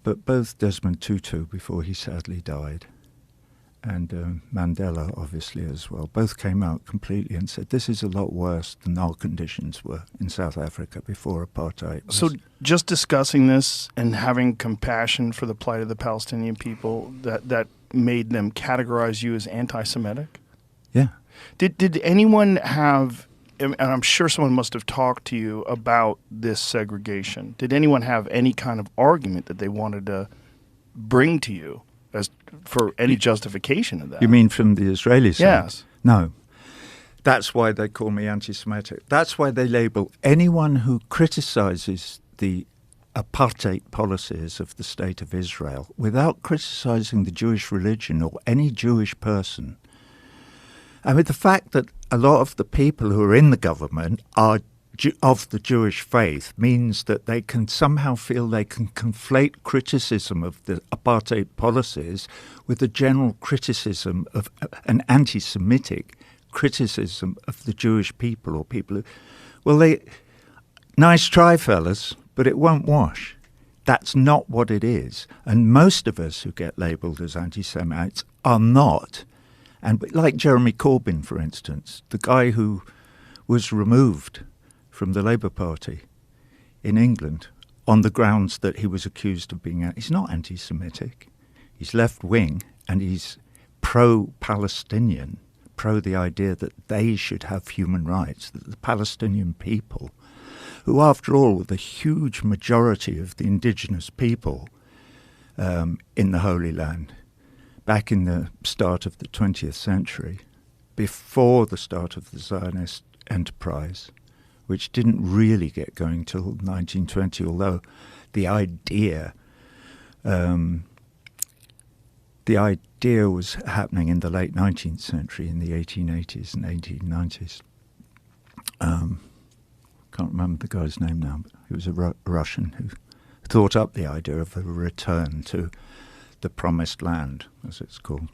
But both Desmond Tutu, before he sadly died, and Mandela, obviously, as well, both came out completely and said, this is a lot worse than our conditions were in South Africa before apartheid. So just discussing this and having compassion for the plight of the Palestinian people, that made them categorize you as anti-Semitic? Yeah. Did anyone have, and I'm sure someone must have talked to you about this segregation, did anyone have any kind of argument that they wanted to bring to you as for any justification of that? You mean from the Israeli side? Yes. No. That's why they call me anti-Semitic. That's why they label anyone who criticizes the apartheid policies of the State of Israel without criticizing the Jewish religion or any Jewish person. I mean, the fact that a lot of the people who are in the government are of the Jewish faith means that they can somehow feel they can conflate criticism of the apartheid policies with a general criticism of an anti-Semitic criticism of the Jewish people or people who, well, nice try, fellas, but it won't wash. That's not what it is. And most of us who get labelled as anti-Semites are not. And like Jeremy Corbyn, for instance, the guy who was removed from the Labour Party in England on the grounds that he was accused of being, he's not anti-Semitic. He's left-wing and he's pro-Palestinian, pro the idea that they should have human rights, that the Palestinian people, who after all were the huge majority of the indigenous people in the Holy Land, back in the start of the 20th century, before the start of the Zionist enterprise, which didn't really get going till 1920, although the idea was happening in the late 19th century, in the 1880s and 1890s. Can't remember the guy's name now, but he was a Russian who thought up the idea of a return to the promised land, as it's called.